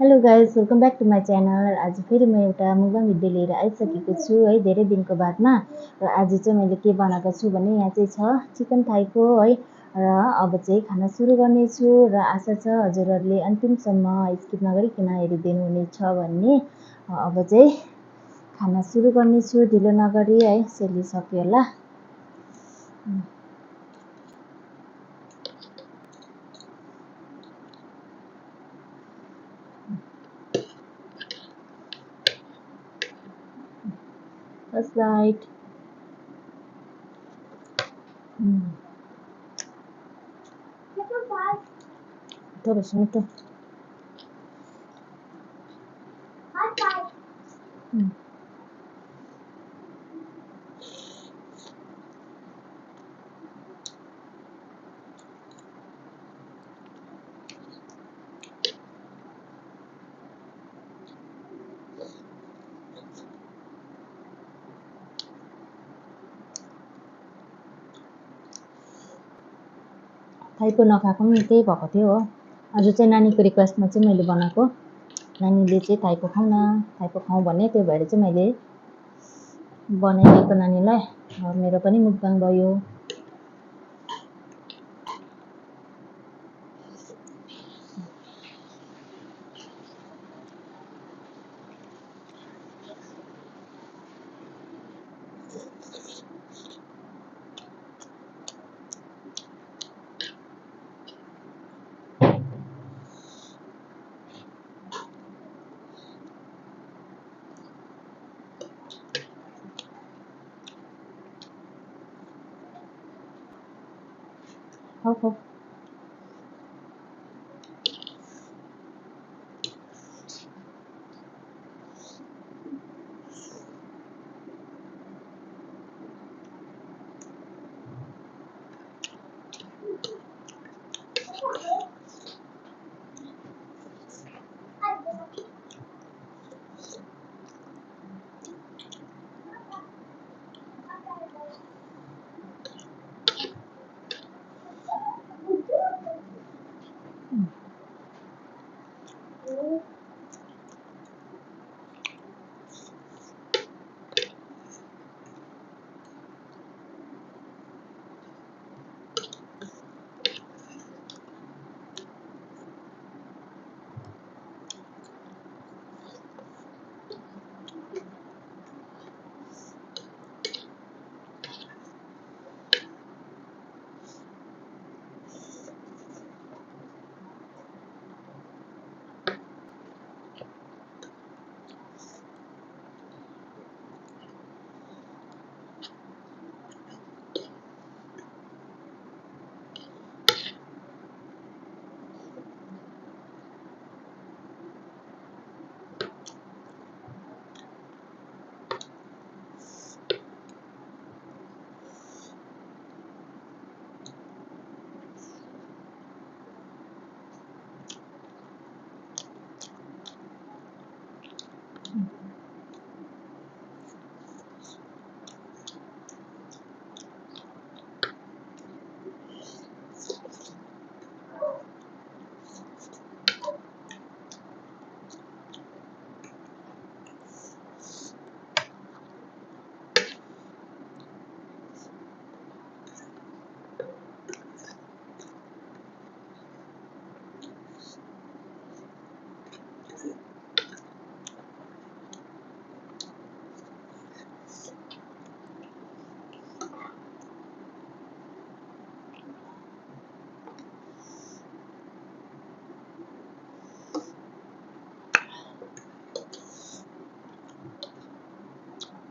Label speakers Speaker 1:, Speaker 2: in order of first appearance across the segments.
Speaker 1: Hello guys welcome back to my channel. आज फेरि म एउटा मुकबाङ भिडियो लिएर आइसकेको छु है, धेरै दिनको बादमा। र आज चाहिँ मैले के बनाएको छु भने यहाँ चाहिँ छ चिकन थाइको है। र अब चाहिँ खाना सुरु गर्नेछु र आशा छ हजुरहरूले अन्तिमसम्म स्किप नगरिकन हेरिदिनु हुनेछ भन्ने। अब चाहिँ खाना सुरु गर्नेछु ढिलो नगरी है, सेलिसक्यो होला। First light terus itu. थाइको नखाएको पनि त्यही भएको थियो हो। आज चाहिँ नानीको रिक्वेस्टमा चाहिँ मैले बनाएको। नानीले चाहिँ थाइको खाउँ न, थाइको खाउँ भने, त्यो भएर चाहिँ मैले बनाइदिएको नानीलाई। मेरो पनि मुकबाङ भयो। खाऊ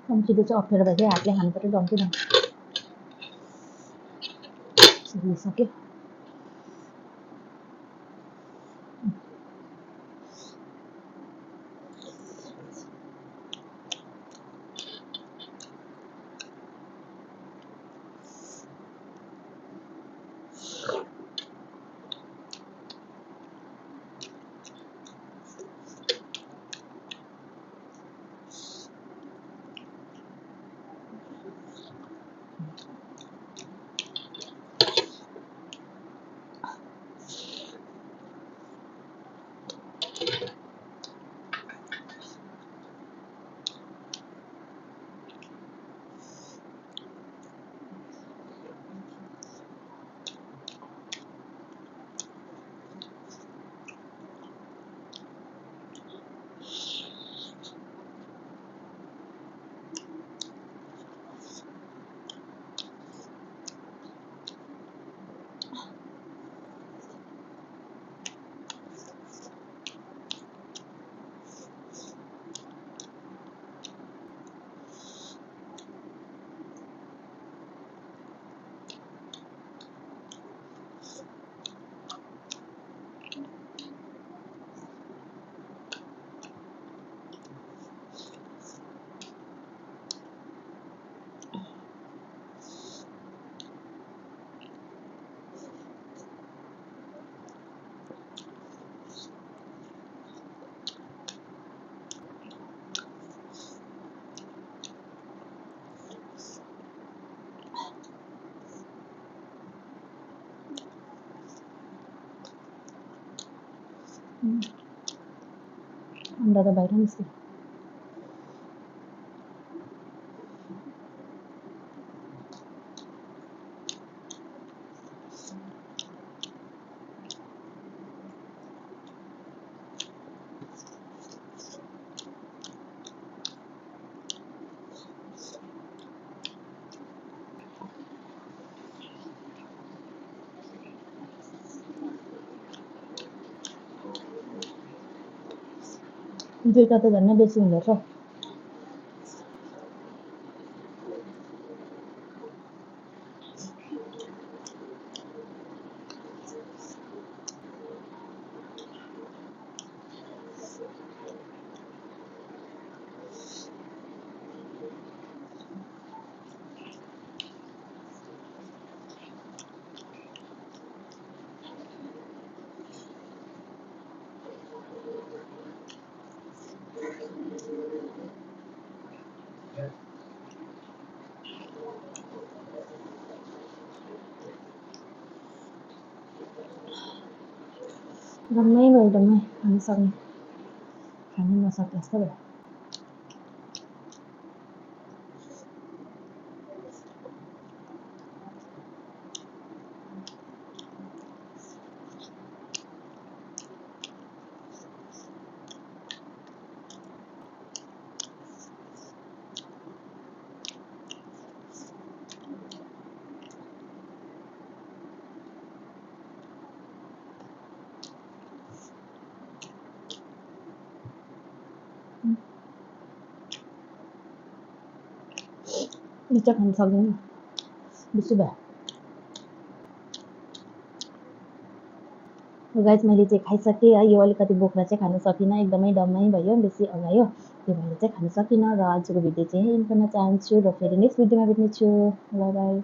Speaker 1: चम्चीले चाहिँ अप्ठ्यारो भएछ, हातले खानु पर्यो। डम्किन सेलिसक्यो। अन्डा त बाहिर निस्क्यो। दुईटा त झन् बेसी हुँदो रहेछ। डम्मै भयो, डम्मै खानु सक्ने खानु नसक्ने जस्तो भयो। मिठो खानु सक्दैन, बिसु भयो। गाइस मैले चाहिँ खाइसकेँ है। यो अलिकति बोक्रा चाहिँ खानु सकिनँ, एकदमै डम्मै भयो, बेसी अगायो, त्यही भएर चाहिँ खानु सकिनँ। र आजको भिडियो चाहिँ यहीँ गर्न चाहन्छु र फेरि नेक्स्ट भिडियोमा भेट्नेछु। By by.